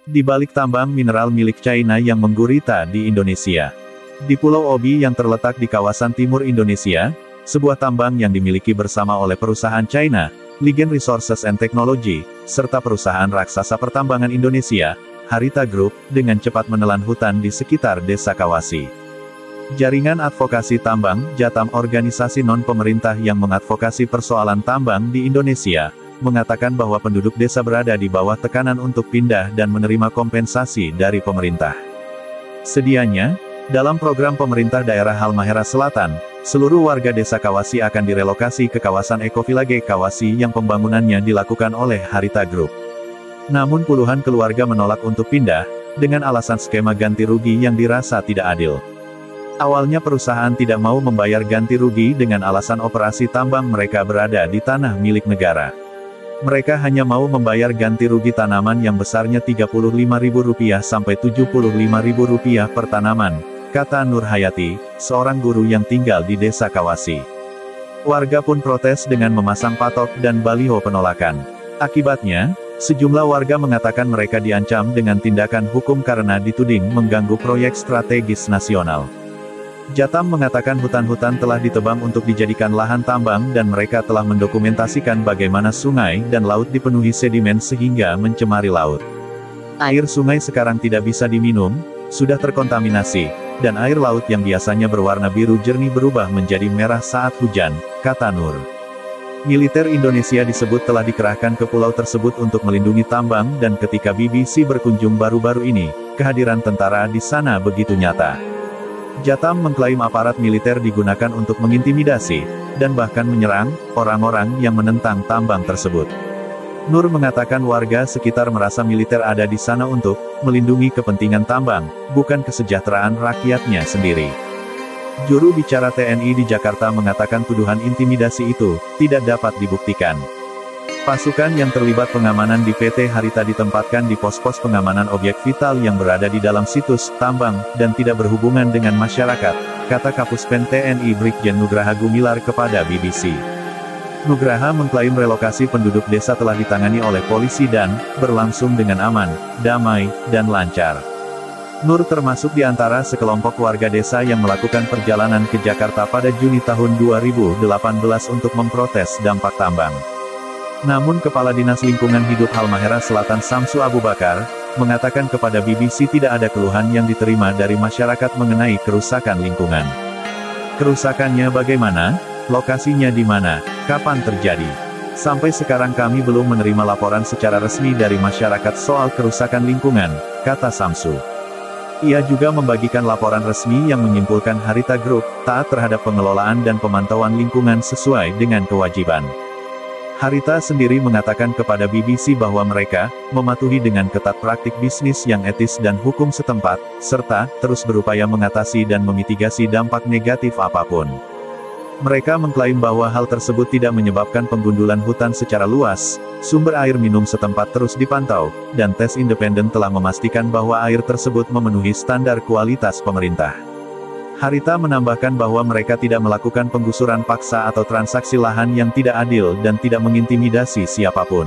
Di balik tambang mineral milik China yang menggurita di Indonesia. Di Pulau Obi yang terletak di kawasan timur Indonesia, sebuah tambang yang dimiliki bersama oleh perusahaan China, Ligen Resources and Technology, serta perusahaan raksasa pertambangan Indonesia, Harita Group, dengan cepat menelan hutan di sekitar Desa Kawasi. Jaringan Advokasi Tambang, Jatam, organisasi non-pemerintah yang mengadvokasi persoalan tambang di Indonesia, mengatakan bahwa penduduk desa berada di bawah tekanan untuk pindah dan menerima kompensasi dari pemerintah. Sedianya, dalam program pemerintah daerah Halmahera Selatan, seluruh warga desa Kawasi akan direlokasi ke kawasan Ekovillage Kawasi yang pembangunannya dilakukan oleh Harita Group. Namun puluhan keluarga menolak untuk pindah, dengan alasan skema ganti rugi yang dirasa tidak adil. Awalnya perusahaan tidak mau membayar ganti rugi dengan alasan operasi tambang mereka berada di tanah milik negara. Mereka hanya mau membayar ganti rugi tanaman yang besarnya Rp35.000 sampai Rp75.000 per tanaman, kata Nur Hayati, seorang guru yang tinggal di Desa Kawasi. Warga pun protes dengan memasang patok dan baliho penolakan. Akibatnya, sejumlah warga mengatakan mereka diancam dengan tindakan hukum karena dituding mengganggu proyek strategis nasional. Jatam mengatakan hutan-hutan telah ditebang untuk dijadikan lahan tambang dan mereka telah mendokumentasikan bagaimana sungai dan laut dipenuhi sedimen sehingga mencemari laut. Air sungai sekarang tidak bisa diminum, sudah terkontaminasi, dan air laut yang biasanya berwarna biru jernih berubah menjadi merah saat hujan, kata Nur. Militer Indonesia disebut telah dikerahkan ke pulau tersebut untuk melindungi tambang dan ketika BBC berkunjung baru-baru ini, kehadiran tentara di sana begitu nyata. Jatam mengklaim aparat militer digunakan untuk mengintimidasi, dan bahkan menyerang, orang-orang yang menentang tambang tersebut. Nur mengatakan warga sekitar merasa militer ada di sana untuk melindungi kepentingan tambang, bukan kesejahteraan rakyatnya sendiri. Juru bicara TNI di Jakarta mengatakan tuduhan intimidasi itu tidak dapat dibuktikan. Pasukan yang terlibat pengamanan di PT Harita ditempatkan di pos-pos pengamanan objek vital yang berada di dalam situs tambang dan tidak berhubungan dengan masyarakat, kata Kapuspen TNI Brigjen Nugraha Gumilar kepada BBC. Nugraha mengklaim relokasi penduduk desa telah ditangani oleh polisi dan berlangsung dengan aman, damai, dan lancar. Nur termasuk di antara sekelompok warga desa yang melakukan perjalanan ke Jakarta pada Juni tahun 2018 untuk memprotes dampak tambang. Namun Kepala Dinas Lingkungan Hidup Halmahera Selatan Samsu Abu Bakar, mengatakan kepada BBC tidak ada keluhan yang diterima dari masyarakat mengenai kerusakan lingkungan. Kerusakannya bagaimana? Lokasinya di mana? Kapan terjadi? Sampai sekarang kami belum menerima laporan secara resmi dari masyarakat soal kerusakan lingkungan, kata Samsu. Ia juga membagikan laporan resmi yang menyimpulkan Harita Group taat terhadap pengelolaan dan pemantauan lingkungan sesuai dengan kewajiban. Harita sendiri mengatakan kepada BBC bahwa mereka mematuhi dengan ketat praktik bisnis yang etis dan hukum setempat, serta terus berupaya mengatasi dan memitigasi dampak negatif apapun. Mereka mengklaim bahwa hal tersebut tidak menyebabkan penggundulan hutan secara luas, sumber air minum setempat terus dipantau, dan tes independen telah memastikan bahwa air tersebut memenuhi standar kualitas pemerintah. Harita menambahkan bahwa mereka tidak melakukan penggusuran paksa atau transaksi lahan yang tidak adil dan tidak mengintimidasi siapapun.